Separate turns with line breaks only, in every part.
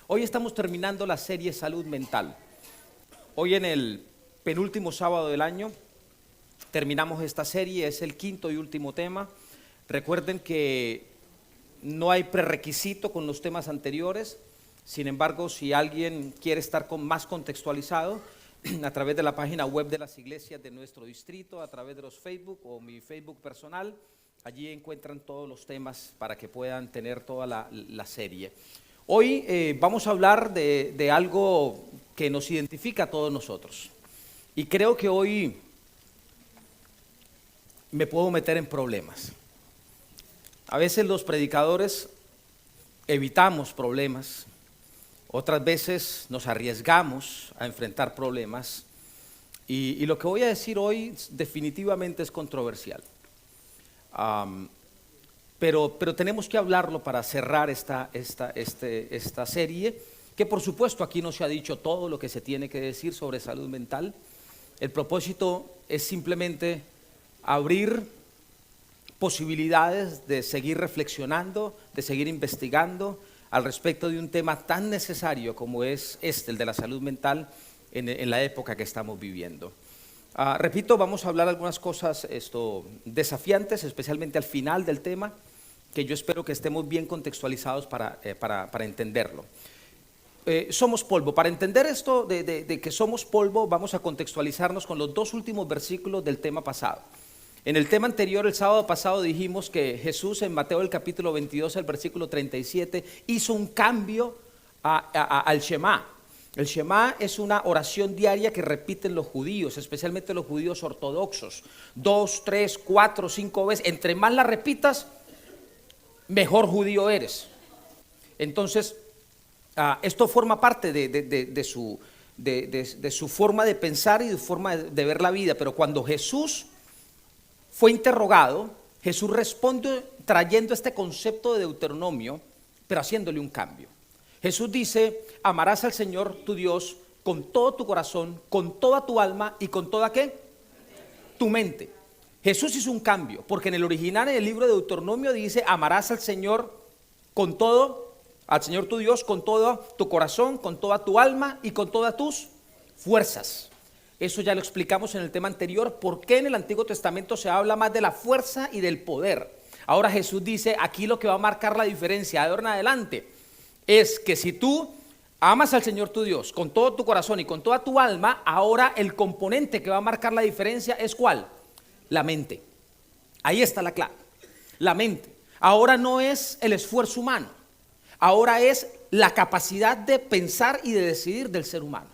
Hoy estamos terminando la serie Salud Mental. Hoy en el penúltimo sábado del año terminamos esta serie, es el quinto y último tema. Recuerden que no hay prerequisito con los temas anteriores, sin embargo, si alguien quiere estar más contextualizado, a través de la página web de las iglesias de nuestro distrito, a través de los Facebook o mi Facebook personal, allí encuentran todos los temas para que puedan tener toda la serie. Hoy vamos a hablar de algo que nos identifica a todos nosotros. Y creo que hoy me puedo meter en problemas. A veces los predicadores evitamos problemas, otras veces nos arriesgamos a enfrentar problemas. Y lo que voy a decir hoy definitivamente es controversial. Pero tenemos que hablarlo para cerrar esta serie, que por supuesto aquí no se ha dicho todo lo que se tiene que decir sobre salud mental. El propósito es simplemente abrir posibilidades de seguir reflexionando, de seguir investigando al respecto de un tema tan necesario como es el de la salud mental en la época que estamos viviendo. Repito, vamos a hablar algunas cosas desafiantes, especialmente al final del tema, que yo espero que estemos bien contextualizados para entenderlo. Somos polvo. Para entender esto de que somos polvo, vamos a contextualizarnos con los dos últimos versículos del tema pasado. En el tema anterior, el sábado pasado, dijimos que Jesús en Mateo el capítulo 22, el versículo 37, hizo un cambio al Shema. El Shema es una oración diaria que repiten los judíos, especialmente los judíos ortodoxos. 2, 3, 4, 5 veces. Entre más la repitas, mejor judío eres. Entonces, esto forma parte de su forma de pensar y de su forma de ver la vida. Pero cuando Jesús fue interrogado, Jesús responde trayendo este concepto de Deuteronomio, pero haciéndole un cambio. Jesús dice: amarás al Señor tu Dios con todo tu corazón, con toda tu alma y con toda ¿qué? Tu mente. Jesús hizo un cambio, porque en el original, en el libro de Deuteronomio dice: amarás al Señor con todo, al Señor tu Dios con todo tu corazón, con toda tu alma y con todas tus fuerzas. Eso ya lo explicamos en el tema anterior, por qué en el Antiguo Testamento se habla más de la fuerza y del poder. Ahora Jesús dice, aquí lo que va a marcar la diferencia de ahora en adelante es que si tú amas al Señor tu Dios con todo tu corazón y con toda tu alma, ahora el componente que va a marcar la diferencia es ¿cuál? La mente. Ahí está la clave. La mente. Ahora no es el esfuerzo humano, ahora es la capacidad de pensar y de decidir del ser humano.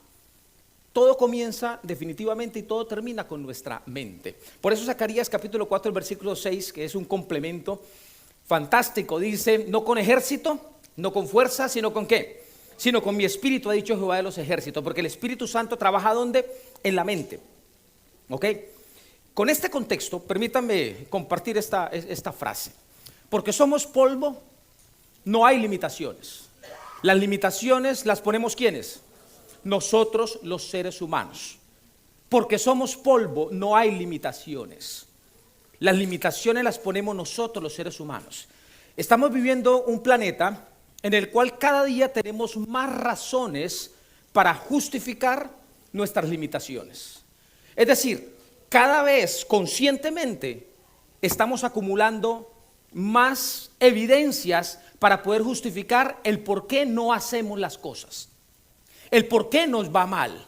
Todo comienza definitivamente y todo termina con nuestra mente. Por eso Zacarías capítulo 4, el versículo 6, que es un complemento fantástico, dice: no con ejército, no con fuerza, sino con ¿qué? Sino con mi espíritu, ha dicho Jehová de los ejércitos, porque el Espíritu Santo trabaja ¿dónde? En la mente. ¿Ok? Con este contexto, permítanme compartir esta frase. Porque somos polvo, no hay limitaciones. Las limitaciones las ponemos ¿quiénes? Nosotros los seres humanos. Porque somos polvo, no hay limitaciones. Las limitaciones las ponemos nosotros los seres humanos. Estamos viviendo un planeta en el cual cada día tenemos más razones para justificar nuestras limitaciones. Es decir, cada vez conscientemente estamos acumulando más evidencias para poder justificar el por qué no hacemos las cosas, el por qué nos va mal,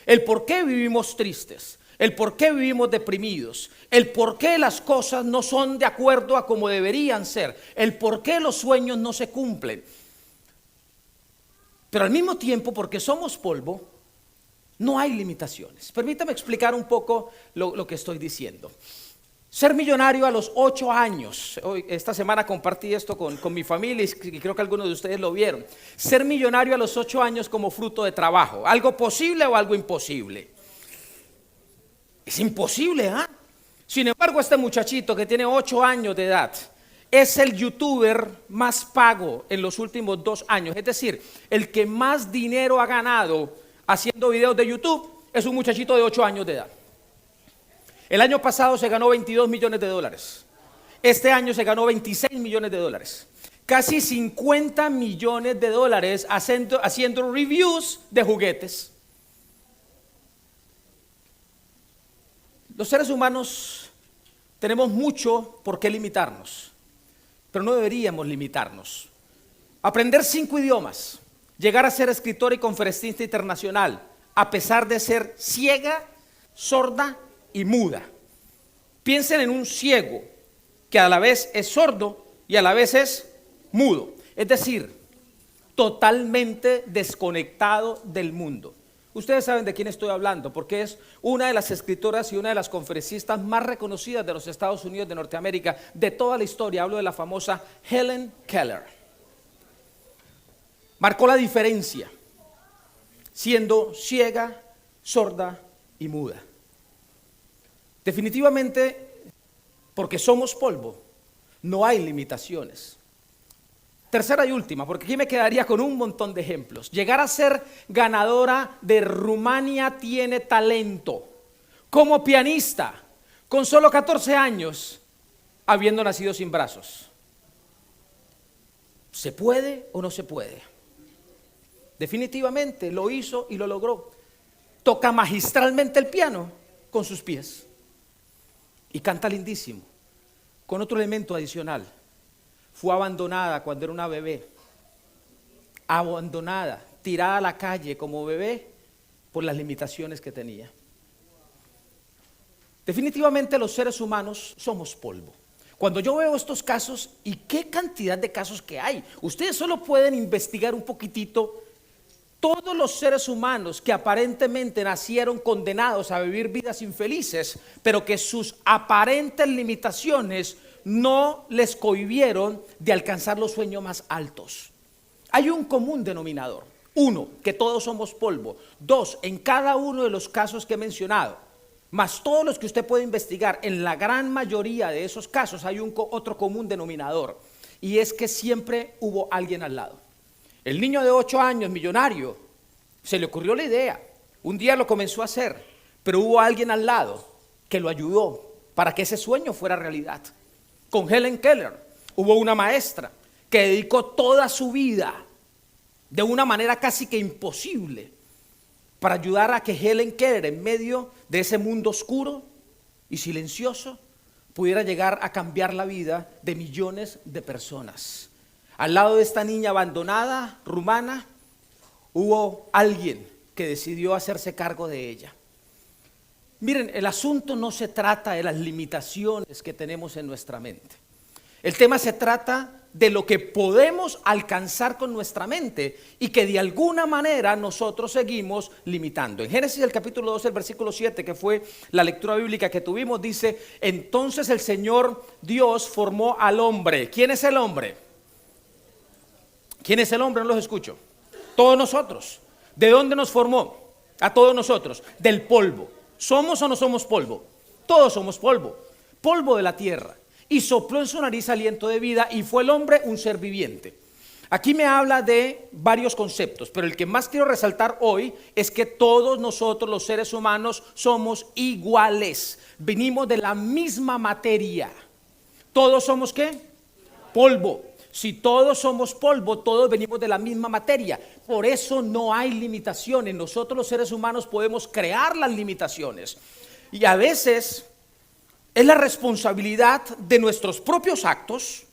el por qué vivimos tristes, el por qué vivimos deprimidos, el por qué las cosas no son de acuerdo a como deberían ser, el por qué los sueños no se cumplen. Pero al mismo tiempo, porque somos polvo, no hay limitaciones. Permítame explicar un poco lo que estoy diciendo. Ser millonario a los 8 años, esta semana compartí esto con mi familia y creo que algunos de ustedes lo vieron. Ser millonario a los 8 años como fruto de trabajo, ¿algo posible o algo imposible? Es imposible, ¿ah? Sin embargo, este muchachito que tiene 8 años de edad es el youtuber más pago en los últimos 2 años. Es decir, el que más dinero ha ganado haciendo videos de YouTube es un muchachito de 8 años de edad. El año pasado se ganó $22 millones. Este año se ganó $26 millones. casi 50 millones de dólares haciendo reviews de juguetes. Los seres humanos tenemos mucho por qué limitarnos, pero no deberíamos limitarnos. Aprender 5 idiomas, llegar a ser escritor y conferencista internacional, a pesar de ser ciega, sorda y muda. Piensen en un ciego que a la vez es sordo y a la vez es mudo, es decir, totalmente desconectado del mundo. Ustedes saben de quién estoy hablando, porque es una de las escritoras y una de las conferencistas más reconocidas de los Estados Unidos de Norteamérica, de toda la historia. Hablo de la famosa Helen Keller. Marcó la diferencia, siendo ciega, sorda y muda. Definitivamente, porque somos polvo, no hay limitaciones. Tercera y última, porque aquí me quedaría con un montón de ejemplos. Llegar a ser ganadora de Rumania tiene talento. Como pianista, con solo 14 años, habiendo nacido sin brazos. ¿Se puede o no se puede? Definitivamente lo hizo y lo logró. Toca magistralmente el piano con sus pies. Y canta lindísimo. Con otro elemento adicional. Fue abandonada cuando era una bebé, abandonada, tirada a la calle como bebé por las limitaciones que tenía. Definitivamente los seres humanos somos polvo. Cuando yo veo estos casos, y qué cantidad de casos que hay, ustedes solo pueden investigar un poquitito. Todos los seres humanos que aparentemente nacieron condenados a vivir vidas infelices, pero que sus aparentes limitaciones no les cohibieron de alcanzar los sueños más altos. Hay un común denominador. 1, que todos somos polvo. 2, en cada uno de los casos que he mencionado, más todos los que usted puede investigar, en la gran mayoría de esos casos hay otro común denominador, y es que siempre hubo alguien al lado. El niño de 8 años, millonario, se le ocurrió la idea, un día lo comenzó a hacer, pero hubo alguien al lado que lo ayudó para que ese sueño fuera realidad. Con Helen Keller hubo una maestra que dedicó toda su vida de una manera casi que imposible para ayudar a que Helen Keller, en medio de ese mundo oscuro y silencioso, pudiera llegar a cambiar la vida de millones de personas. Al lado de esta niña abandonada, rumana, hubo alguien que decidió hacerse cargo de ella. Miren, el asunto no se trata de las limitaciones que tenemos en nuestra mente. El tema se trata de lo que podemos alcanzar con nuestra mente y que de alguna manera nosotros seguimos limitando. En Génesis el capítulo 12, el versículo 7, que fue la lectura bíblica que tuvimos, dice: entonces el Señor Dios formó al hombre. ¿Quién es el hombre? ¿Quién es el hombre? No los escucho. Todos nosotros. ¿De dónde nos formó? A todos nosotros. Del polvo. ¿Somos o no somos polvo? Todos somos polvo. Polvo de la tierra. Y sopló en su nariz aliento de vida, y fue el hombre un ser viviente. Aquí me habla de varios conceptos, pero el que más quiero resaltar hoy es que todos nosotros los seres humanos somos iguales. Venimos de la misma materia. ¿Todos somos qué? Polvo. Si todos somos polvo, todos venimos de la misma materia. Por eso no hay limitaciones. Nosotros los seres humanos podemos crear las limitaciones. Y a veces es la responsabilidad de nuestros propios actos,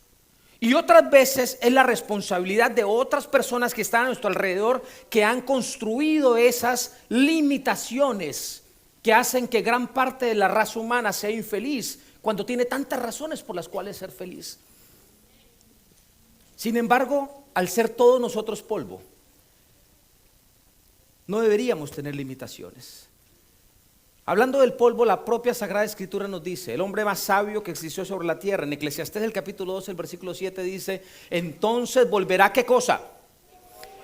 y otras veces es la responsabilidad de otras personas que están a nuestro alrededor, que han construido esas limitaciones que hacen que gran parte de la raza humana sea infeliz, cuando tiene tantas razones por las cuales ser feliz. Sin embargo, al ser todos nosotros polvo, no deberíamos tener limitaciones. Hablando del polvo, la propia Sagrada Escritura nos dice: el hombre más sabio que existió sobre la tierra, en Eclesiastés el capítulo 12, el versículo 7 dice: entonces volverá, ¿qué cosa?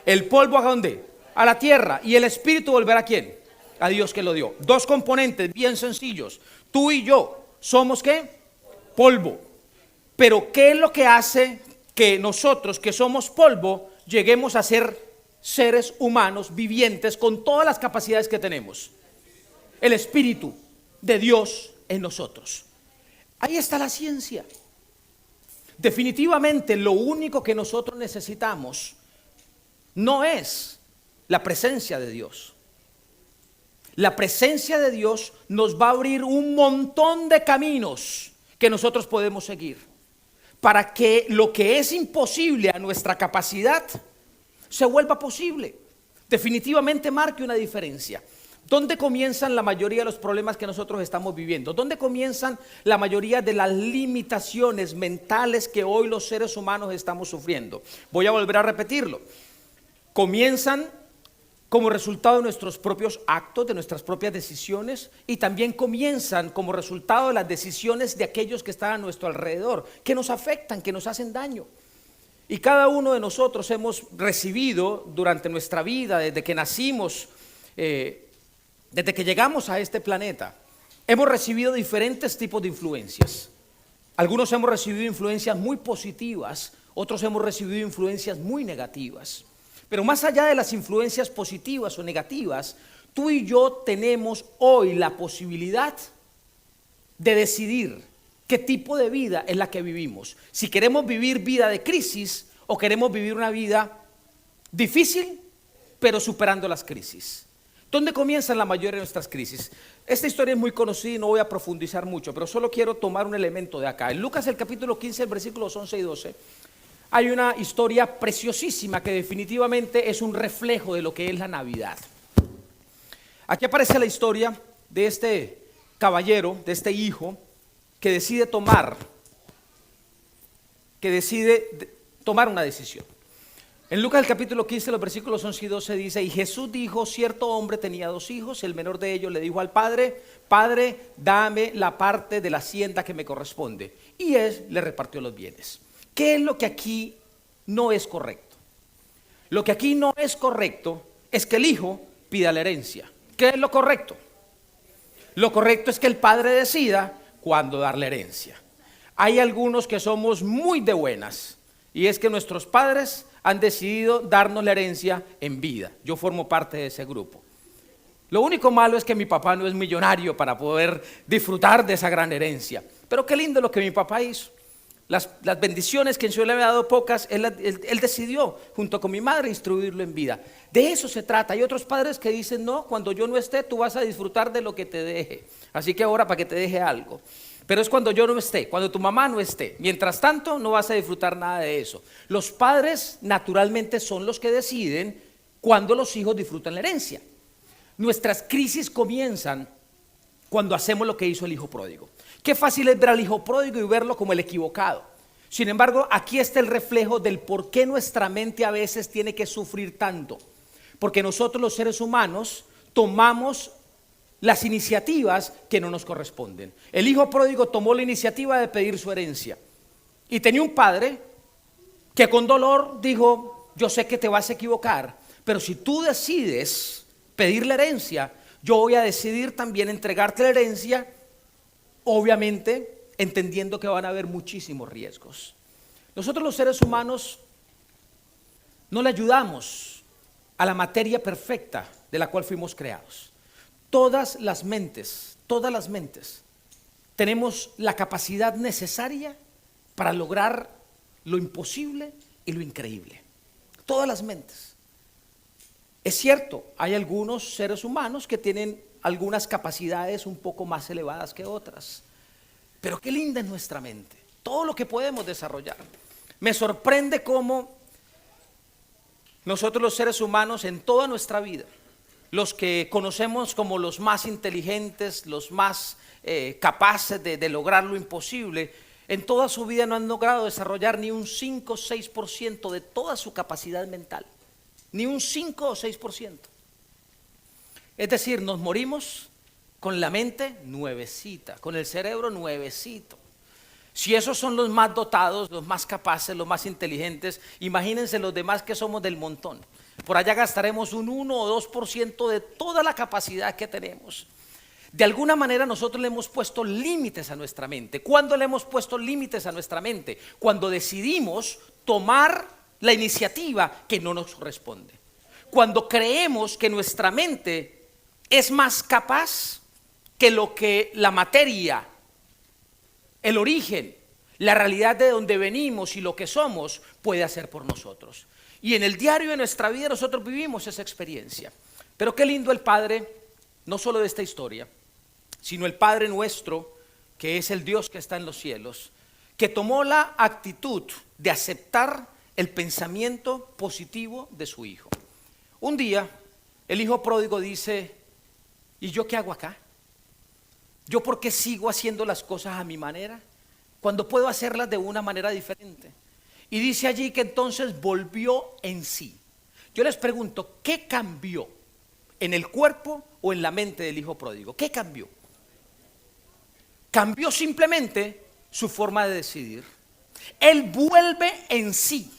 El polvo, ¿a dónde? A la tierra. ¿Y el espíritu volverá a quién? A Dios que lo dio. Dos componentes bien sencillos. Tú y yo somos ¿qué? Polvo. Pero ¿qué es lo que hace que nosotros, que somos polvo, lleguemos a ser seres humanos vivientes con todas las capacidades que tenemos? El Espíritu de Dios en nosotros. Ahí está la ciencia. Definitivamente lo único que nosotros necesitamos no es la presencia de Dios. La presencia de Dios nos va a abrir un montón de caminos que nosotros podemos seguir para que lo que es imposible a nuestra capacidad se vuelva posible. Definitivamente marque una diferencia. ¿Dónde comienzan la mayoría de los problemas que nosotros estamos viviendo? ¿Dónde comienzan la mayoría de las limitaciones mentales que hoy los seres humanos estamos sufriendo? Voy a volver a repetirlo. Comienzan como resultado de nuestros propios actos, de nuestras propias decisiones, y también comienzan como resultado de las decisiones de aquellos que están a nuestro alrededor, que nos afectan, que nos hacen daño. Y cada uno de nosotros hemos recibido durante nuestra vida, desde que nacimos, desde que llegamos a este planeta, hemos recibido diferentes tipos de influencias. Algunos hemos recibido influencias muy positivas, otros hemos recibido influencias muy negativas. Pero más allá de las influencias positivas o negativas, tú y yo tenemos hoy la posibilidad de decidir qué tipo de vida es la que vivimos. Si queremos vivir vida de crisis o queremos vivir una vida difícil, pero superando las crisis. ¿Dónde comienzan la mayoría de nuestras crisis? Esta historia es muy conocida y no voy a profundizar mucho, pero solo quiero tomar un elemento de acá. En Lucas el capítulo 15, versículos 11 y 12, hay una historia preciosísima que definitivamente es un reflejo de lo que es la Navidad. Aquí aparece la historia de este caballero, de este hijo, que decide tomar una decisión. En Lucas el capítulo 15, los versículos 11 y 12 dice: y Jesús dijo, cierto hombre tenía 2 hijos, el menor de ellos le dijo al padre: Padre, dame la parte de la hacienda que me corresponde. Y él le repartió los bienes. ¿Qué es lo que aquí no es correcto? Lo que aquí no es correcto es que el hijo pida la herencia. ¿Qué es lo correcto? Lo correcto es que el padre decida cuándo dar la herencia. Hay algunos que somos muy de buenas, y es que nuestros padres han decidido darnos la herencia en vida. Yo formo parte de ese grupo. Lo único malo es que mi papá no es millonario para poder disfrutar de esa gran herencia. Pero qué lindo lo que mi papá hizo. Las bendiciones que yo le había dado pocas, él decidió junto con mi madre instruirlo en vida. De eso se trata. Hay otros padres que dicen: no, cuando yo no esté tú vas a disfrutar de lo que te deje, así que ahora para que te deje algo. Pero es cuando yo no esté, cuando tu mamá no esté. Mientras tanto no vas a disfrutar nada de eso. Los padres naturalmente son los que deciden cuando los hijos disfrutan la herencia. Nuestras crisis comienzan cuando hacemos lo que hizo el hijo pródigo. Qué fácil es ver al hijo pródigo y verlo como el equivocado. Sin embargo, aquí está el reflejo del por qué nuestra mente a veces tiene que sufrir tanto. Porque nosotros los seres humanos tomamos las iniciativas que no nos corresponden. El hijo pródigo tomó la iniciativa de pedir su herencia. Y tenía un padre que con dolor dijo: yo sé que te vas a equivocar, pero si tú decides pedir la herencia, yo voy a decidir también entregarte la herencia, obviamente entendiendo que van a haber muchísimos riesgos. Nosotros los seres humanos no le ayudamos a la materia perfecta de la cual fuimos creados. Todas las mentes tenemos la capacidad necesaria para lograr lo imposible y lo increíble. Todas las mentes. Es cierto, hay algunos seres humanos que tienen algunas capacidades un poco más elevadas que otras, pero qué linda es nuestra mente, todo lo que podemos desarrollar. Me sorprende cómo nosotros los seres humanos en toda nuestra vida, los que conocemos como los más inteligentes, los más capaces de lograr lo imposible, en toda su vida no han logrado desarrollar ni un 5 o 6% de toda su capacidad mental, ni un 5 o 6%. Es decir, nos morimos con la mente nuevecita, con el cerebro nuevecito. Si esos son los más dotados, los más capaces, los más inteligentes, imagínense los demás que somos del montón. Por allá gastaremos un 1 o 2% de toda la capacidad que tenemos. De alguna manera nosotros le hemos puesto límites a nuestra mente. ¿Cuándo le hemos puesto límites a nuestra mente? Cuando decidimos tomar la iniciativa que no nos corresponde. Cuando creemos que nuestra mente es más capaz que lo que la materia, el origen, la realidad de donde venimos y lo que somos puede hacer por nosotros. Y en el diario de nuestra vida nosotros vivimos esa experiencia. Pero qué lindo el Padre, no solo de esta historia, sino el Padre nuestro, que es el Dios que está en los cielos, que tomó la actitud de aceptar el pensamiento positivo de su hijo. Un día, el hijo pródigo dice: ¿y yo qué hago acá? ¿Yo por qué sigo haciendo las cosas a mi manera cuando puedo hacerlas de una manera diferente? Y dice allí que entonces volvió en sí. Yo les pregunto, ¿qué cambió en el cuerpo o en la mente del hijo pródigo? ¿Qué cambió? Cambió simplemente su forma de decidir. Él vuelve en sí.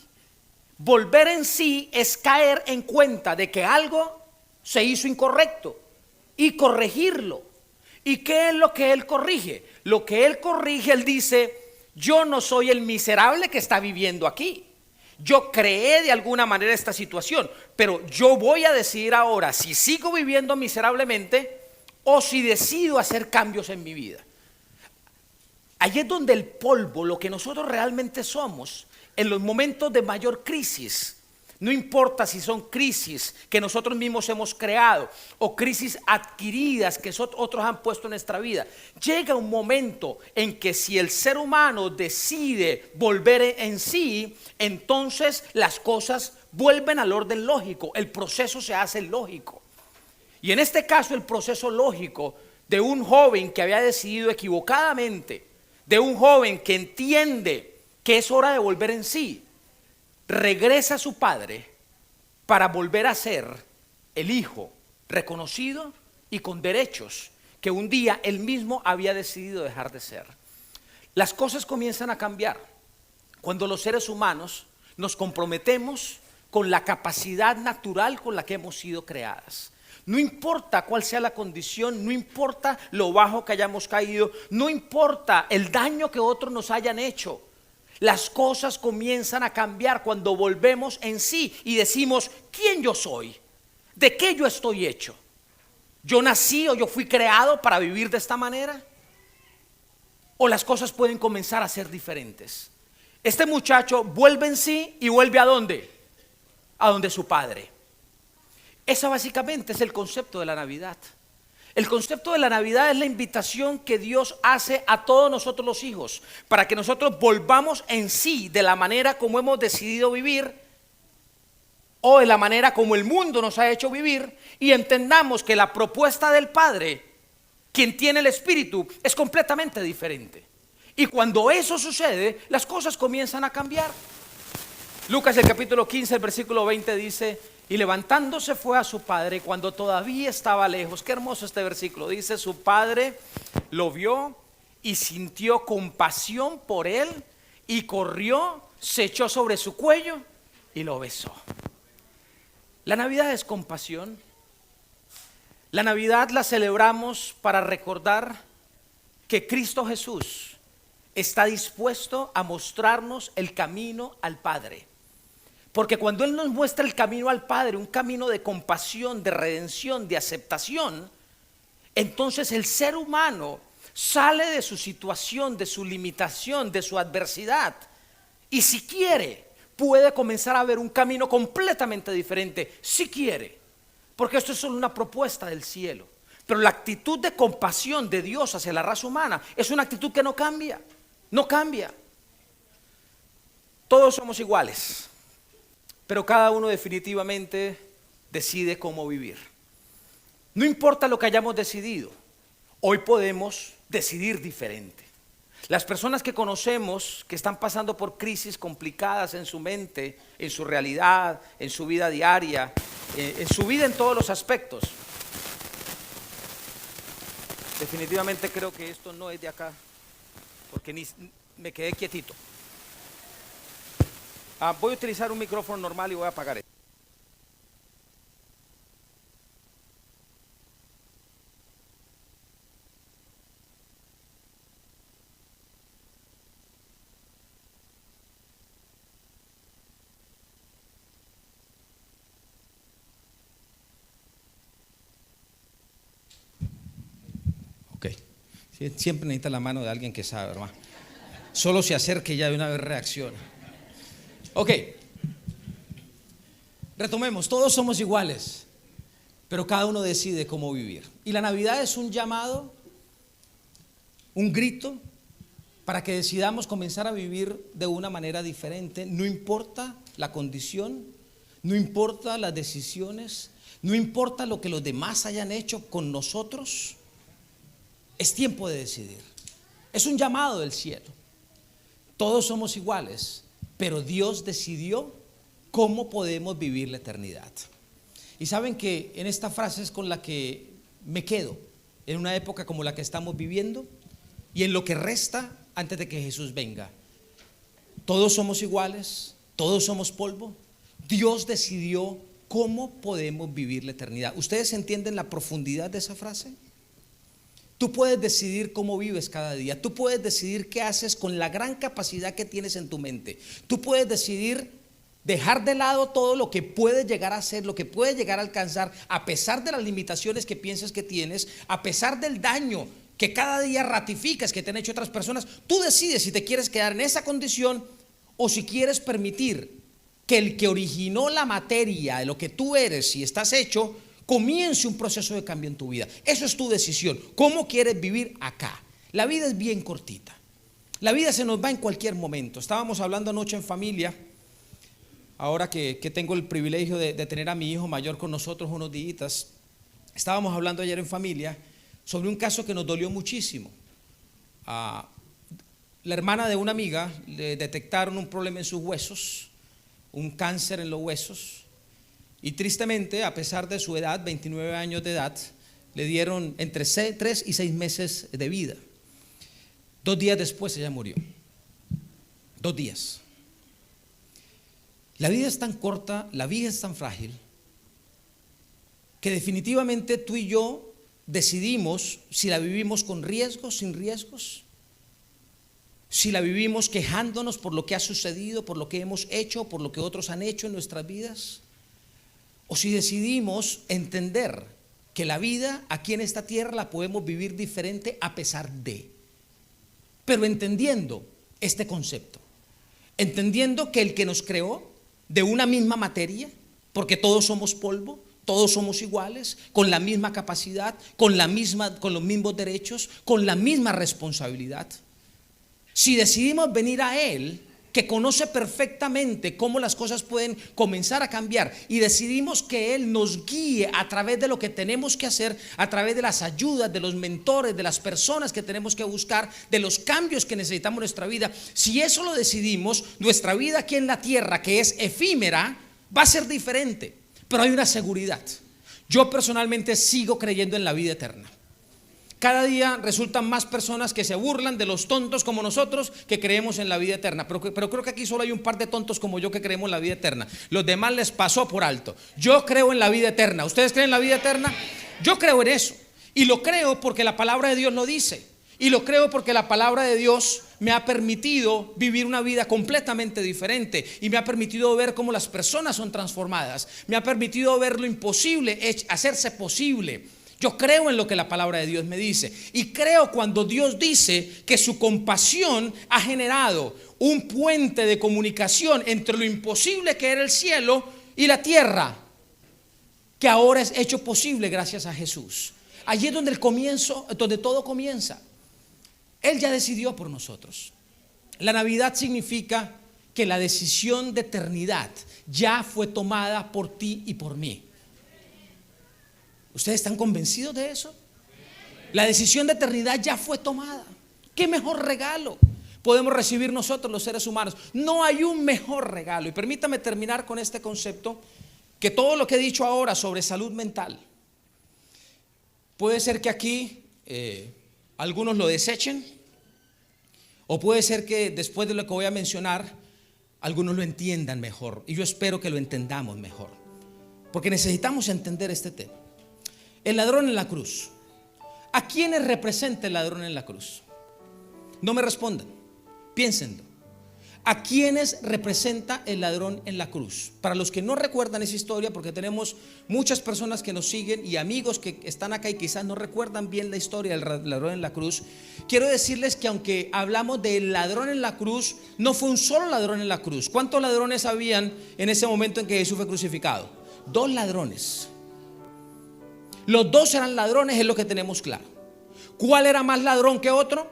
Volver en sí es caer en cuenta de que algo se hizo incorrecto y corregirlo. ¿Y qué es lo que él corrige? Lo que él corrige, él dice: yo no soy el miserable que está viviendo aquí. Yo creé de alguna manera esta situación, pero yo voy a decidir ahora si sigo viviendo miserablemente o si decido hacer cambios en mi vida. Allí es donde el polvo, lo que nosotros realmente somos, en los momentos de mayor crisis, no importa si son crisis que nosotros mismos hemos creado o crisis adquiridas que otros han puesto en nuestra vida, llega un momento en que si el ser humano decide volver en sí, entonces las cosas vuelven al orden lógico, el proceso se hace lógico. Y en este caso el proceso lógico de un joven que había decidido equivocadamente, de un joven que entiende que es hora de volver en sí, regresa a su padre para volver a ser el hijo reconocido y con derechos que un día él mismo había decidido dejar de ser. Las cosas comienzan a cambiar cuando los seres humanos nos comprometemos con la capacidad natural con la que hemos sido creadas. No importa cuál sea la condición, no importa lo bajo que hayamos caído, no importa el daño que otros nos hayan hecho. Las cosas comienzan a cambiar cuando volvemos en sí y decimos: ¿quién yo soy? ¿De qué yo estoy hecho? ¿Yo nací o yo fui creado para vivir de esta manera? ¿O las cosas pueden comenzar a ser diferentes? Este muchacho vuelve en sí y vuelve ¿a dónde? A donde su padre. Ese básicamente es el concepto de la Navidad. El concepto de la Navidad es la invitación que Dios hace a todos nosotros los hijos para que nosotros volvamos en sí de la manera como hemos decidido vivir o de la manera como el mundo nos ha hecho vivir y entendamos que la propuesta del Padre, quien tiene el Espíritu, es completamente diferente. Y cuando eso sucede, las cosas comienzan a cambiar. Lucas el capítulo 15, el versículo 20 dice: y levantándose fue a su padre cuando todavía estaba lejos. Qué hermoso este versículo. Dice: su padre lo vio y sintió compasión por él y corrió, se echó sobre su cuello y lo besó. La Navidad es compasión. La Navidad la celebramos para recordar que Cristo Jesús está dispuesto a mostrarnos el camino al Padre. Porque cuando Él nos muestra el camino al Padre, un camino de compasión, de redención, de aceptación, entonces el ser humano sale de su situación, de su limitación, de su adversidad, y si quiere, puede comenzar a ver un camino completamente diferente, si quiere, porque esto es solo una propuesta del cielo. Pero la actitud de compasión de Dios hacia la raza humana es una actitud que no cambia, no cambia. Todos somos iguales, pero cada uno definitivamente decide cómo vivir. No importa lo que hayamos decidido, hoy podemos decidir diferente. Las personas que conocemos que están pasando por crisis complicadas en su mente, en su realidad, en su vida diaria, en su vida en todos los aspectos, definitivamente creo que esto no es de acá, porque ni me quedé quietito. Voy a utilizar un micrófono normal y voy a apagar esto. Ok. Siempre necesita la mano de alguien que sabe, hermano. Solo se acerque y ya de una vez reacciona. Ok, retomemos, todos somos iguales, pero cada uno decide cómo vivir. Y la Navidad es un llamado, un grito para que decidamos comenzar a vivir de una manera diferente. No importa la condición, no importa las decisiones, no importa lo que los demás hayan hecho con nosotros. Es tiempo de decidir. Es un llamado del cielo. Todos somos iguales, pero Dios decidió cómo podemos vivir la eternidad. Y saben que en esta frase es con la que me quedo en una época como la que estamos viviendo y en lo que resta antes de que Jesús venga. Todos somos iguales, todos somos polvo. Dios decidió cómo podemos vivir la eternidad. ¿Ustedes entienden la profundidad de esa frase? Tú puedes decidir cómo vives cada día. Tú puedes decidir qué haces con la gran capacidad que tienes en tu mente. Tú puedes decidir dejar de lado todo lo que puedes llegar a hacer, lo que puedes llegar a alcanzar, a pesar de las limitaciones que piensas que tienes, a pesar del daño que cada día ratificas que te han hecho otras personas. Tú decides si te quieres quedar en esa condición o si quieres permitir que el que originó la materia de lo que tú eres y estás hecho comience un proceso de cambio en tu vida. Eso es tu decisión. ¿Cómo quieres vivir acá? La vida es bien cortita. La vida se nos va en cualquier momento. Estábamos hablando anoche en familia, ahora que tengo el privilegio de tener a mi hijo mayor con nosotros unos días. Estábamos hablando ayer en familia sobre un caso que nos dolió muchísimo. La hermana de una amiga le detectaron un problema en sus huesos, un cáncer en los huesos. Y tristemente, a pesar de su edad, 29 años de edad, le dieron entre 3 y 6 meses de vida. 2 días después ella murió. 2 días. La vida es tan corta, la vida es tan frágil, que definitivamente tú y yo decidimos si la vivimos con riesgos, sin riesgos, si la vivimos quejándonos por lo que ha sucedido, por lo que hemos hecho, por lo que otros han hecho en nuestras vidas, o si decidimos entender que la vida aquí en esta tierra la podemos vivir diferente a pesar de, pero entendiendo este concepto, entendiendo que el que nos creó de una misma materia, porque todos somos polvo, todos somos iguales, con la misma capacidad, con los mismos derechos, con la misma responsabilidad. Si decidimos venir a Él, que conoce perfectamente cómo las cosas pueden comenzar a cambiar, y decidimos que Él nos guíe a través de lo que tenemos que hacer, a través de las ayudas, de los mentores, de las personas que tenemos que buscar, de los cambios que necesitamos en nuestra vida, si eso lo decidimos, nuestra vida aquí en la tierra, que es efímera, va a ser diferente. Pero hay una seguridad. Yo personalmente sigo creyendo en la vida eterna. Cada día resultan más personas que se burlan de los tontos como nosotros que creemos en la vida eterna. Pero creo que aquí solo hay un par de tontos como yo que creemos en la vida eterna. Los demás les pasó por alto. Yo creo en la vida eterna. ¿Ustedes creen en la vida eterna? Yo creo en eso. Y lo creo porque la palabra de Dios lo dice. Y lo creo porque la palabra de Dios me ha permitido vivir una vida completamente diferente. Y me ha permitido ver cómo las personas son transformadas. Me ha permitido ver lo imposible, hacerse posible. Yo creo en lo que la palabra de Dios me dice. Y creo cuando Dios dice que su compasión ha generado un puente de comunicación entre lo imposible que era el cielo y la tierra, que ahora es hecho posible gracias a Jesús. Allí es donde todo comienza. Él ya decidió por nosotros. La Navidad significa que la decisión de eternidad ya fue tomada por ti y por mí. ¿Ustedes están convencidos de eso? La decisión de eternidad ya fue tomada. ¿Qué mejor regalo podemos recibir nosotros los seres humanos? No hay un mejor regalo. Y permítame terminar con este concepto, que todo lo que he dicho ahora sobre salud mental, puede ser que aquí algunos lo desechen, o puede ser que después de lo que voy a mencionar algunos lo entiendan mejor, y yo espero que lo entendamos mejor, porque necesitamos entender este tema. El ladrón en la cruz. ¿A quiénes representa el ladrón en la cruz? No me respondan, piénsenlo.
¿A quiénes representa el ladrón en la cruz? Para los que no recuerdan esa historia, porque tenemos muchas personas que nos siguen y amigos que están acá y quizás no recuerdan bien la historia del ladrón en la cruz, quiero decirles que aunque hablamos del ladrón en la cruz, no fue un solo ladrón en la cruz. ¿Cuántos ladrones habían en ese momento en que Jesús fue crucificado? 2 ladrones. Los 2 eran ladrones, es lo que tenemos claro. ¿Cuál era más ladrón que otro?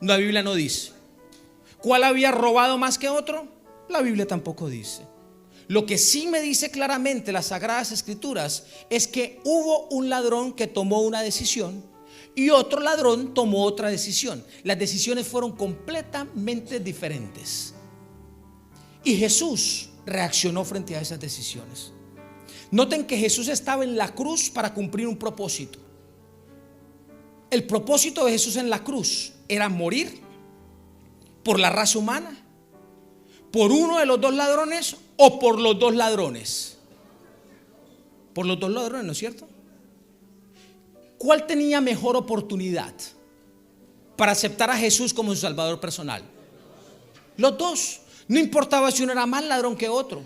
La Biblia no dice. ¿Cuál había robado más que otro? La Biblia tampoco dice. Lo que sí me dice claramente las Sagradas Escrituras es que hubo un ladrón que tomó una decisión y otro ladrón tomó otra decisión. Las decisiones fueron completamente diferentes. Y Jesús reaccionó frente a esas decisiones. Noten que Jesús estaba en la cruz para cumplir un propósito. El propósito de Jesús en la cruz era morir por la raza humana, por uno de los 2 ladrones o por los 2 ladrones. Por los 2 ladrones, ¿no es cierto? ¿Cuál tenía mejor oportunidad para aceptar a Jesús como su Salvador personal? Los 2. No importaba si uno era más ladrón que otro.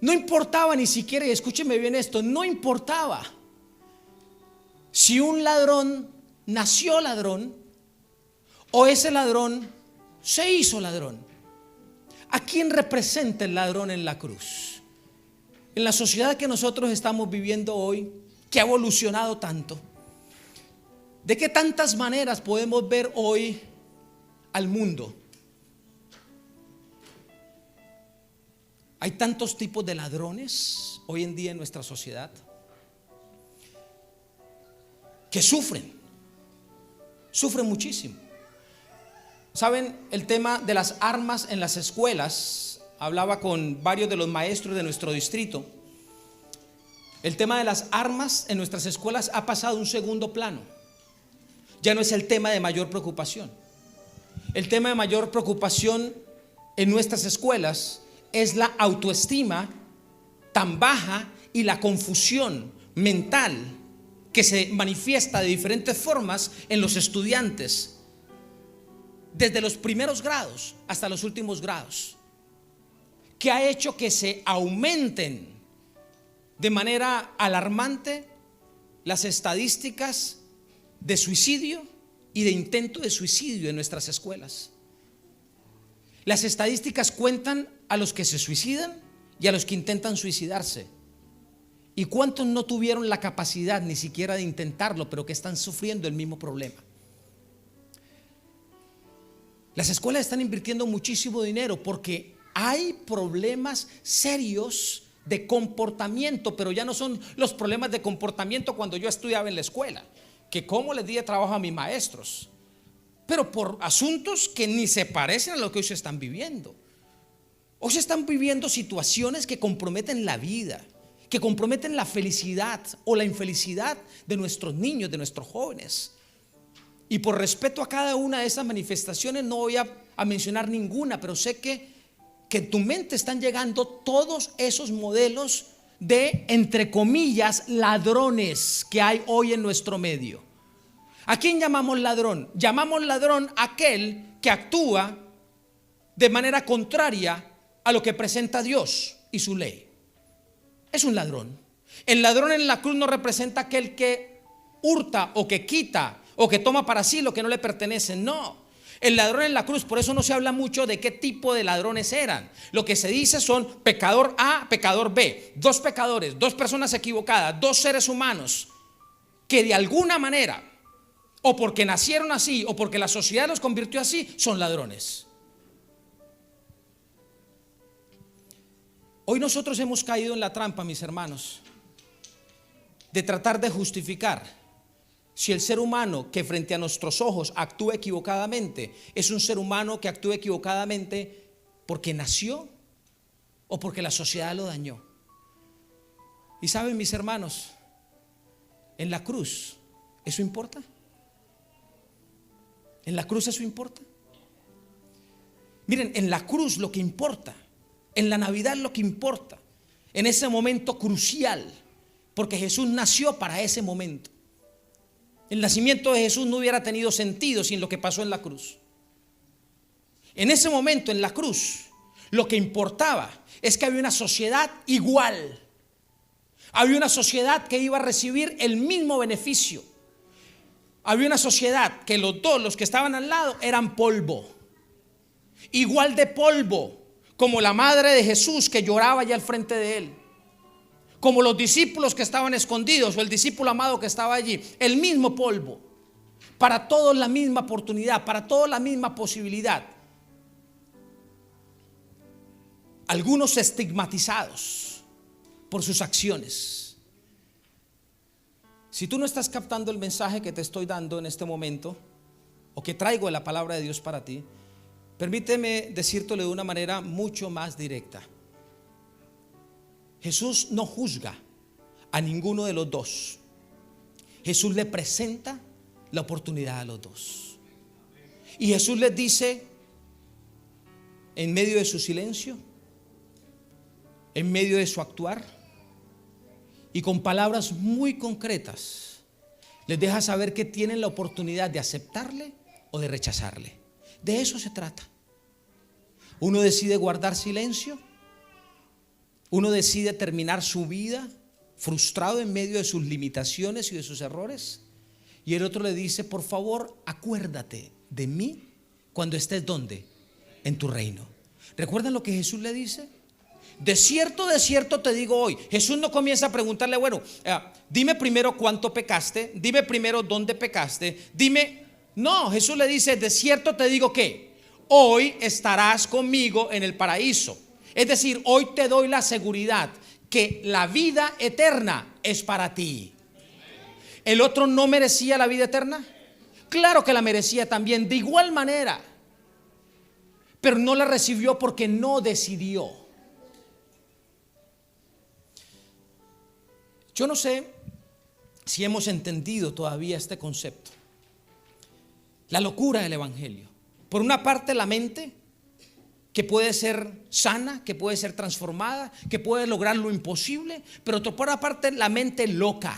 No importaba ni siquiera, y escúcheme bien esto, no importaba si un ladrón nació ladrón o ese ladrón se hizo ladrón. ¿A quién representa el ladrón en la cruz? En la sociedad que nosotros estamos viviendo hoy, que ha evolucionado tanto, ¿de qué tantas maneras podemos ver hoy al mundo? Hay tantos tipos de ladrones hoy en día en nuestra sociedad que sufren muchísimo. Saben, el tema de las armas en las escuelas, hablaba con varios de los maestros de nuestro distrito. El tema de las armas en nuestras escuelas ha pasado a un segundo plano. Ya no es el tema de mayor preocupación. El tema de mayor preocupación en nuestras escuelas es la autoestima tan baja y la confusión mental que se manifiesta de diferentes formas en los estudiantes, desde los primeros grados hasta los últimos grados, que ha hecho que se aumenten de manera alarmante las estadísticas de suicidio y de intento de suicidio en nuestras escuelas. Las estadísticas cuentan a los que se suicidan y a los que intentan suicidarse. ¿Y cuántos no tuvieron la capacidad ni siquiera de intentarlo, pero que están sufriendo el mismo problema? Las escuelas están invirtiendo muchísimo dinero porque hay problemas serios de comportamiento, pero ya no son los problemas de comportamiento cuando yo estudiaba en la escuela, que cómo les di de trabajo a mis maestros, pero por asuntos que ni se parecen a lo que hoy se están viviendo. Hoy se están viviendo situaciones que comprometen la vida, que comprometen la felicidad o la infelicidad de nuestros niños, de nuestros jóvenes. Y por respeto a cada una de esas manifestaciones no voy a mencionar ninguna, pero sé que en tu mente están llegando todos esos modelos de, entre comillas, ladrones que hay hoy en nuestro medio. ¿A quién llamamos ladrón? Llamamos ladrón a aquel que actúa de manera contraria a lo que presenta Dios y su ley. Es un ladrón. El ladrón en la cruz no representa aquel que hurta o que quita o que toma para sí lo que no le pertenece. No, el ladrón en la cruz, por eso no se habla mucho de qué tipo de ladrones eran. Lo que se dice son pecador A, pecador B, 2 pecadores, 2 personas equivocadas, 2 seres humanos que de alguna manera, o porque nacieron así o porque la sociedad los convirtió así, son ladrones. Hoy nosotros hemos caído en la trampa, mis hermanos, de tratar de justificar si el ser humano que frente a nuestros ojos actúa equivocadamente es un ser humano que actúa equivocadamente porque nació o porque la sociedad lo dañó. Y saben, mis hermanos, en la cruz eso importa. En la cruz eso importa. Miren, en la cruz lo que importa, en la Navidad lo que importa, en ese momento crucial, porque Jesús nació para ese momento. El nacimiento de Jesús no hubiera tenido sentido sin lo que pasó en la cruz. En ese momento en la cruz, lo que importaba es que había una sociedad igual. Había una sociedad que iba a recibir el mismo beneficio. Había una sociedad que los que estaban al lado, eran polvo. Igual de polvo como la madre de Jesús que lloraba allá al frente de él. Como los discípulos que estaban escondidos o el discípulo amado que estaba allí. El mismo polvo. Para todos la misma oportunidad, para todos la misma posibilidad. Algunos estigmatizados por sus acciones. Si tú no estás captando el mensaje que te estoy dando en este momento, o que traigo de la palabra de Dios para ti, permíteme decírtelo de una manera mucho más directa. Jesús no juzga a ninguno de los dos. Jesús le presenta la oportunidad a los dos. Y Jesús les dice, en medio de su silencio, en medio de su actuar, y con palabras muy concretas, les deja saber que tienen la oportunidad de aceptarle o de rechazarle. De eso se trata. Uno decide guardar silencio. Uno decide terminar su vida frustrado en medio de sus limitaciones y de sus errores. Y el otro le dice, por favor, acuérdate de mí cuando estés ¿dónde? En tu reino. ¿Recuerdan lo que Jesús le dice? De cierto te digo hoy. Jesús no comienza a preguntarle, bueno, dime primero cuánto pecaste, dime primero dónde pecaste, dime. No, Jesús le dice, de cierto te digo que hoy estarás conmigo en el paraíso. Es decir, hoy te doy la seguridad que la vida eterna es para ti. ¿El otro no merecía la vida eterna? Claro que la merecía también, de igual manera, pero no la recibió porque no decidió. Yo no sé si hemos entendido todavía este concepto. La locura del evangelio. Por una parte, la mente, que puede ser sana, que puede ser transformada, que puede lograr lo imposible, pero por otra parte, la mente loca.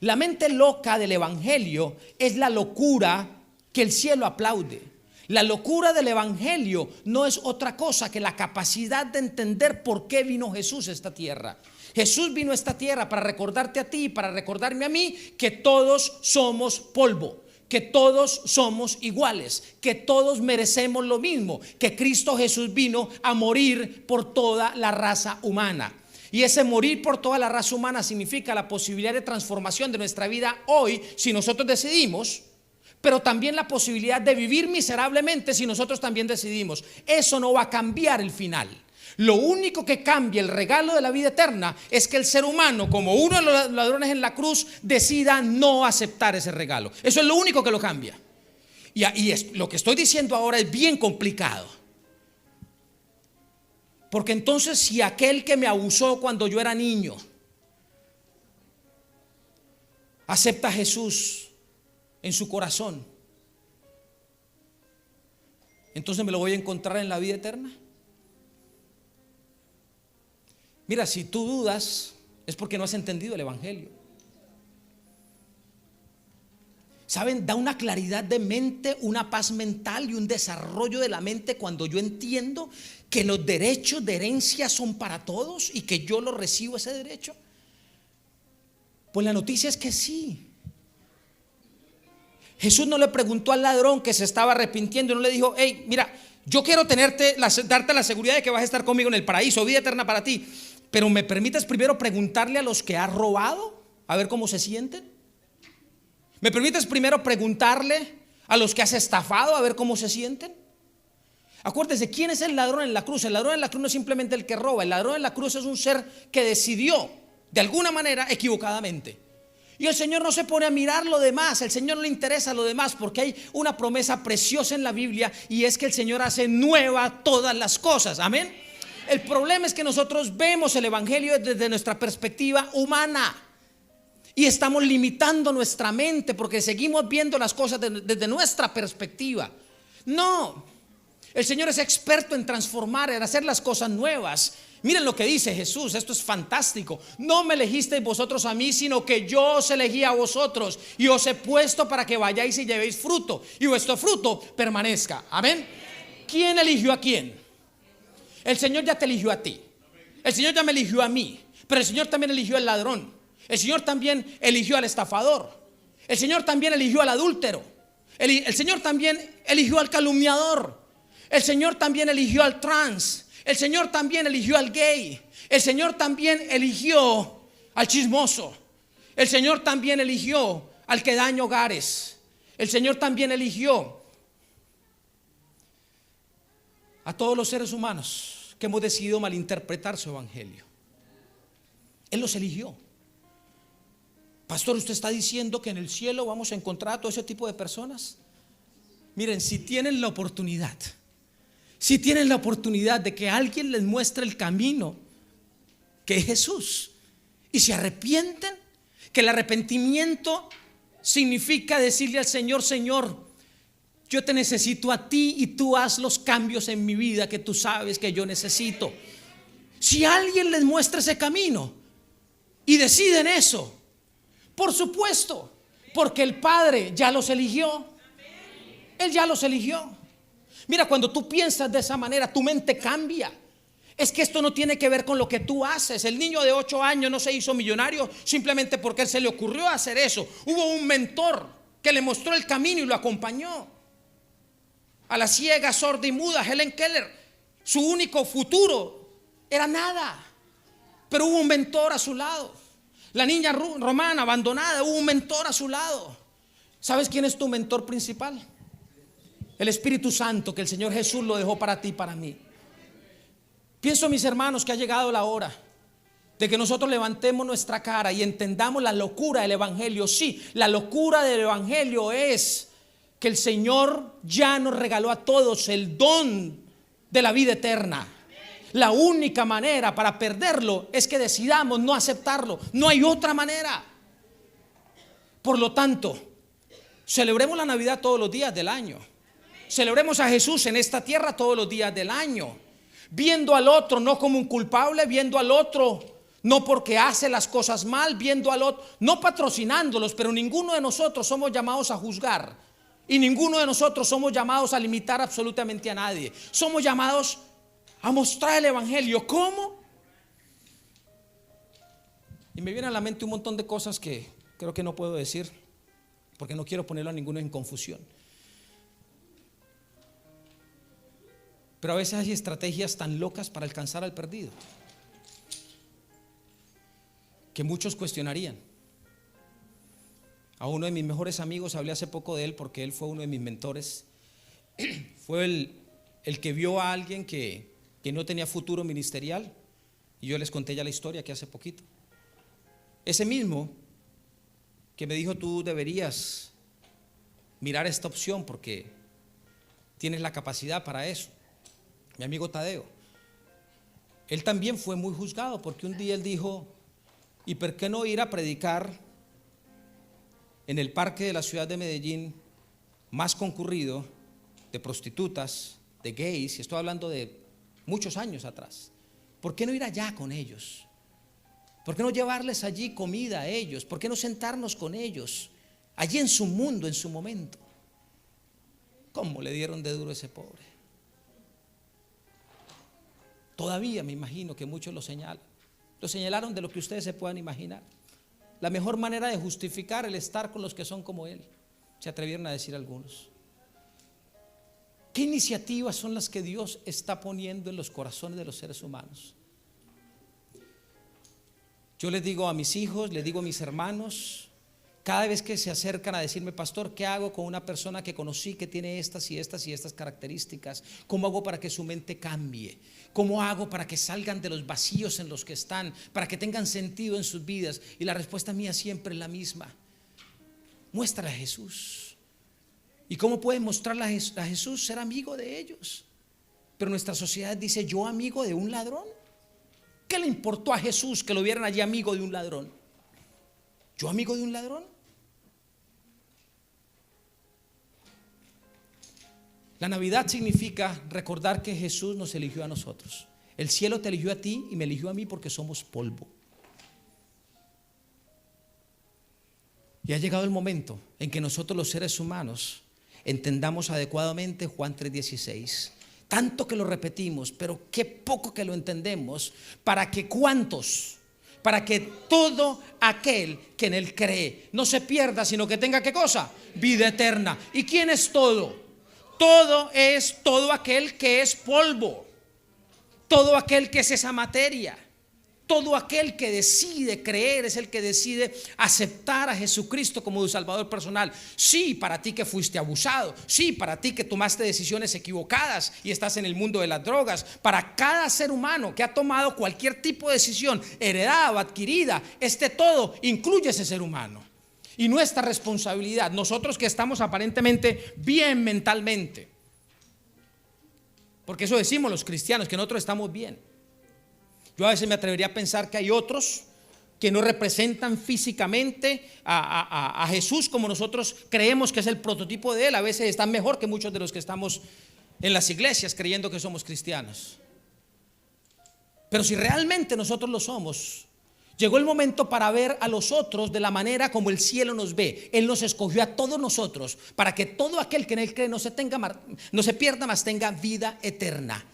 La mente loca del evangelio es la locura que el cielo aplaude. La locura del evangelio no es otra cosa que la capacidad de entender por qué vino Jesús a esta tierra. Jesús vino a esta tierra para recordarte a ti, para recordarme a mí, que todos somos polvo, que todos somos iguales, que todos merecemos lo mismo, que Cristo Jesús vino a morir por toda la raza humana. Y ese morir por toda la raza humana significa la posibilidad de transformación de nuestra vida hoy, si nosotros decidimos, pero también la posibilidad de vivir miserablemente si nosotros también decidimos. Eso no va a cambiar el final. Lo único que cambia el regalo de la vida eterna es que el ser humano, como uno de los ladrones en la cruz, decida no aceptar ese regalo. Eso es lo único que lo cambia. Lo que estoy diciendo ahora es bien complicado. Porque entonces, si aquel que me abusó cuando yo era niño acepta a Jesús en su corazón, entonces me lo voy a encontrar en la vida eterna. Mira, si tú dudas, es porque no has entendido el evangelio. ¿Saben? Da una claridad de mente, una paz mental y un desarrollo de la mente cuando yo entiendo que los derechos de herencia son para todos y que yo lo recibo ese derecho. Pues la noticia es que sí. Jesús no le preguntó al ladrón que se estaba arrepintiendo, no le dijo, hey, mira, yo quiero darte la seguridad de que vas a estar conmigo en el paraíso, vida eterna para ti. Pero ¿me permites primero preguntarle a los que has robado? A ver cómo se sienten. ¿Me permites primero preguntarle a los que has estafado? A ver cómo se sienten. Acuérdense, ¿quién es el ladrón en la cruz? El ladrón en la cruz no es simplemente el que roba. El ladrón en la cruz es un ser que decidió, de alguna manera, equivocadamente. Y el Señor no se pone a mirar lo demás. El Señor no le interesa lo demás, porque hay una promesa preciosa en la Biblia, y es que el Señor hace nueva todas las cosas. Amén. El problema es que nosotros vemos el evangelio desde nuestra perspectiva humana y estamos limitando nuestra mente porque seguimos viendo las cosas desde nuestra perspectiva. No, el Señor es experto en transformar, en hacer las cosas nuevas. Miren lo que dice Jesús, esto es fantástico. No me elegisteis vosotros a mí, sino que yo os elegí a vosotros y os he puesto para que vayáis y llevéis fruto y vuestro fruto permanezca. Amén. ¿Quién eligió a quién? El Señor ya te eligió a ti. El Señor ya me eligió a mí. Pero el Señor también eligió al ladrón. El Señor también eligió al estafador. El Señor también eligió al adúltero. El Señor también eligió al calumniador. El Señor también eligió al trans. El Señor también eligió al gay. El Señor también eligió al chismoso. El Señor también eligió al que daña hogares. El Señor también eligió a todos los seres humanos que hemos decidido malinterpretar su evangelio. Él los eligió. Pastor, ¿usted está diciendo que en el cielo vamos a encontrar a todo ese tipo de personas? Miren, si tienen la oportunidad de que alguien les muestre el camino, que es Jesús, y se arrepienten, que el arrepentimiento significa decirle al Señor: Señor, yo te necesito a ti y tú haz los cambios en mi vida que tú sabes que yo necesito. Si alguien les muestra ese camino y deciden eso, por supuesto, porque el Padre ya los eligió. Él ya los eligió. Mira, cuando tú piensas de esa manera, tu mente cambia. Es que esto no tiene que ver con lo que tú haces. El niño de 8 años no se hizo millonario simplemente porque él se le ocurrió hacer eso. Hubo un mentor que le mostró el camino y lo acompañó. A la ciega, sorda y muda, Helen Keller, su único futuro era nada, pero hubo un mentor a su lado. La niña romana abandonada, hubo un mentor a su lado. ¿Sabes quién es tu mentor principal? El Espíritu Santo, que el Señor Jesús lo dejó para ti y para mí. Pienso, mis hermanos, que ha llegado la hora de que nosotros levantemos nuestra cara y entendamos la locura del evangelio. Sí, la locura del evangelio es que el Señor ya nos regaló a todos el don de la vida eterna. La única manera para perderlo es que decidamos no aceptarlo. No hay otra manera. Por lo tanto, celebremos la Navidad todos los días del año. Celebremos a Jesús en esta tierra todos los días del año, viendo al otro no como un culpable, viendo al otro no porque hace las cosas mal, viendo al otro, no patrocinándolos, pero ninguno de nosotros somos llamados a juzgar y ninguno de nosotros somos llamados a limitar absolutamente a nadie. Somos llamados a mostrar el evangelio. ¿Cómo? Y me viene a la mente un montón de cosas que creo que no puedo decir porque no quiero ponerlo a ninguno en confusión. Pero a veces hay estrategias tan locas para alcanzar al perdido que muchos cuestionarían. A uno de mis mejores amigos hablé hace poco de él porque él fue uno de mis mentores. Fue el que vio a alguien que no tenía futuro ministerial, y yo les conté ya la historia que hace poquito. Ese mismo que me dijo: tú deberías mirar esta opción porque tienes la capacidad para eso. Mi amigo Tadeo, él también fue muy juzgado porque un día él dijo: ¿y por qué no ir a predicar en el parque de la ciudad de Medellín más concurrido, de prostitutas, de gays? Y estoy hablando de muchos años atrás. ¿Por qué no ir allá con ellos? ¿Por qué no llevarles allí comida a ellos? ¿Por qué no sentarnos con ellos allí en su mundo, en su momento? ¿Cómo le dieron de duro a ese pobre? Todavía me imagino que muchos lo señalan. Lo señalaron de lo que ustedes se puedan imaginar. La mejor manera de justificar el estar con los que son como él, se atrevieron a decir algunos. ¿Qué iniciativas son las que Dios está poniendo en los corazones de los seres humanos? Yo les digo a mis hijos, les digo a mis hermanos, cada vez que se acercan a decirme: pastor, ¿qué hago con una persona que conocí que tiene estas y estas y estas características? ¿Cómo hago para que su mente cambie? ¿Cómo hago para que salgan de los vacíos en los que están, para que tengan sentido en sus vidas? Y la respuesta mía siempre es la misma: muéstrale a Jesús. ¿Y cómo pueden mostrarle a Jesús? Ser amigo de ellos. Pero nuestra sociedad dice: ¿yo amigo de un ladrón? ¿Qué le importó a Jesús que lo vieran allí amigo de un ladrón? ¿Yo amigo de un ladrón? La Navidad significa recordar que Jesús nos eligió a nosotros. El cielo te eligió a ti y me eligió a mí porque somos polvo. Y ha llegado el momento en que nosotros, los seres humanos, entendamos adecuadamente Juan 3:16. tanto que lo repetimos, pero qué poco que lo entendemos, para que cuántos, para que todo aquel que en él cree no se pierda, sino que tenga, ¿qué cosa? Vida eterna. ¿Y quién es todo? Todo es todo aquel que es polvo, todo aquel que es esa materia. Todo aquel que decide creer es el que decide aceptar a Jesucristo como tu Salvador personal. Sí, para ti que fuiste abusado. Sí, para ti que tomaste decisiones equivocadas y estás en el mundo de las drogas. Para cada ser humano que ha tomado cualquier tipo de decisión, heredada o adquirida, todo incluye ese ser humano. Y nuestra responsabilidad, nosotros que estamos aparentemente bien mentalmente, porque eso decimos los cristianos, que nosotros estamos bien. Yo a veces me atrevería a pensar que hay otros que no representan físicamente a Jesús como nosotros creemos que es el prototipo de Él. A veces están mejor que muchos de los que estamos en las iglesias creyendo que somos cristianos. Pero si realmente nosotros lo somos, llegó el momento para ver a los otros de la manera como el cielo nos ve. Él nos escogió a todos nosotros para que todo aquel que en Él cree no se pierda, mas tenga vida eterna.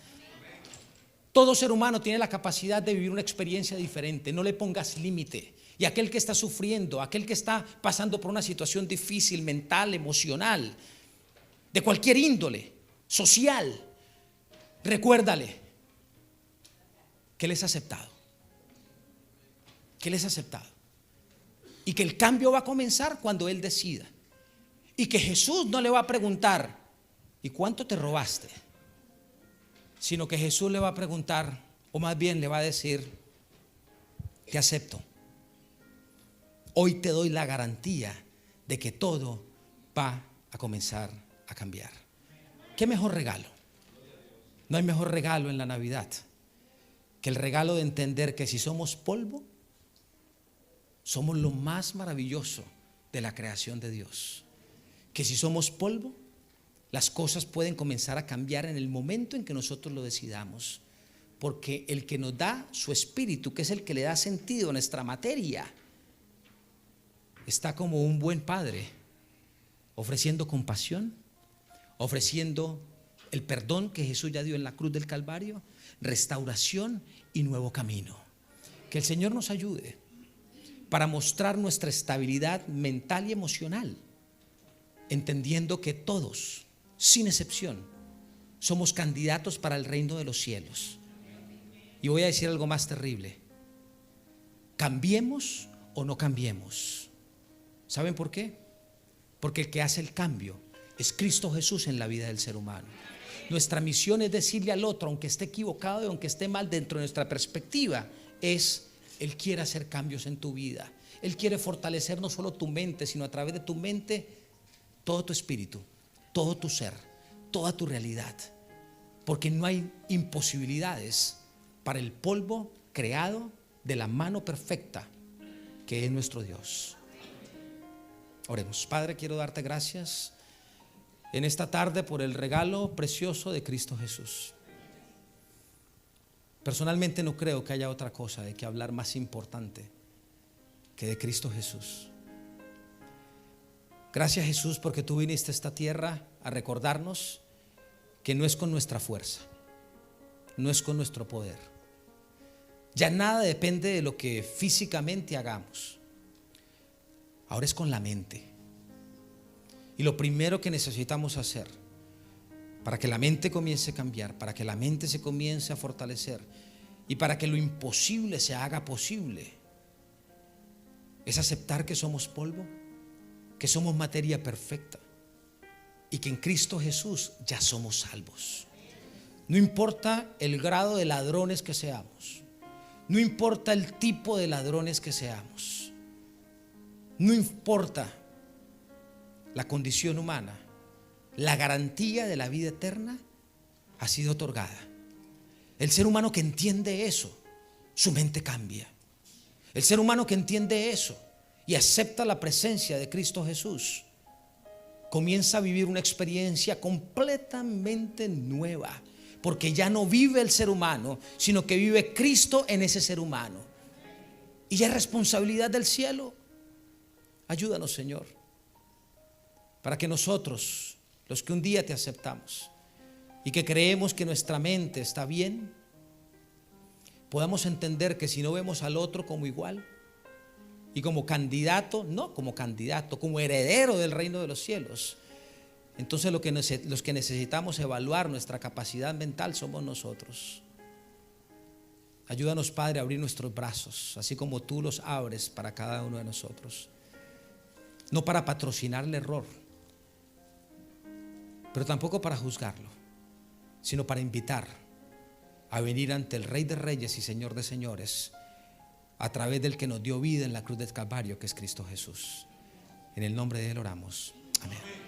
Todo ser humano tiene la capacidad de vivir una experiencia diferente. No le pongas límite. Y aquel que está sufriendo, aquel que está pasando por una situación difícil, mental, emocional, de cualquier índole, social, recuérdale que Él es aceptado. Que Él es aceptado. Y que el cambio va a comenzar cuando Él decida. Y que Jesús no le va a preguntar, ¿y cuánto te robaste? Sino que Jesús le va a preguntar, o más bien le va a decir, te acepto. Hoy te doy la garantía de que todo va a comenzar a cambiar. ¿Qué mejor regalo? No hay mejor regalo en la Navidad que el regalo de entender que si somos polvo, somos lo más maravilloso de la creación de Dios. Que si somos polvo, las cosas pueden comenzar a cambiar en el momento en que nosotros lo decidamos. Porque el que nos da su espíritu, que es el que le da sentido a nuestra materia, está como un buen padre, ofreciendo compasión, ofreciendo el perdón que Jesús ya dio en la cruz del Calvario, restauración y nuevo camino. Que el Señor nos ayude para mostrar nuestra estabilidad mental y emocional, entendiendo que todos, sin excepción, somos candidatos para el reino de los cielos. Y voy a decir algo más terrible: cambiemos o no cambiemos. ¿Saben por qué? Porque el que hace el cambio es Cristo Jesús en la vida del ser humano. Nuestra misión es decirle al otro, aunque esté equivocado y aunque esté mal dentro de nuestra perspectiva, Él quiere hacer cambios en tu vida. Él quiere fortalecer no solo tu mente, sino a través de tu mente todo tu espíritu, todo tu ser, toda tu realidad. Porque no hay imposibilidades para el polvo creado de la mano perfecta que es nuestro Dios. Oremos. Padre, quiero darte gracias en esta tarde por el regalo precioso de Cristo Jesús. Personalmente no creo que haya otra cosa de que hablar más importante que de Cristo Jesús. Gracias, Jesús, porque tú viniste a esta tierra a recordarnos que no es con nuestra fuerza, no es con nuestro poder. Ya nada depende de lo que físicamente hagamos. Ahora es con la mente. Y lo primero que necesitamos hacer para que la mente comience a cambiar, para que la mente se comience a fortalecer y para que lo imposible se haga posible, es aceptar que somos polvo, que somos materia perfecta y que en Cristo Jesús ya somos salvos. No importa el grado de ladrones que seamos, no importa el tipo de ladrones que seamos, no importa la condición humana, la garantía de la vida eterna ha sido otorgada. El ser humano que entiende eso, su mente cambia. El ser humano que entiende eso y acepta la presencia de Cristo Jesús, comienza a vivir una experiencia completamente nueva, porque ya no vive el ser humano, sino que vive Cristo en ese ser humano. Y ya es responsabilidad del cielo. Ayúdanos, Señor, para que nosotros, los que un día te aceptamos, y que creemos que nuestra mente está bien, podamos entender que si no vemos al otro como igual y como candidato, no como candidato, como heredero del reino de los cielos, entonces los que necesitamos evaluar nuestra capacidad mental somos nosotros. Ayúdanos, Padre, a abrir nuestros brazos, así como tú los abres para cada uno de nosotros. No para patrocinar el error, pero tampoco para juzgarlo, sino para invitar a venir ante el Rey de Reyes y Señor de Señores, a través del que nos dio vida en la cruz del Calvario, que es Cristo Jesús. En el nombre de Él oramos. Amén.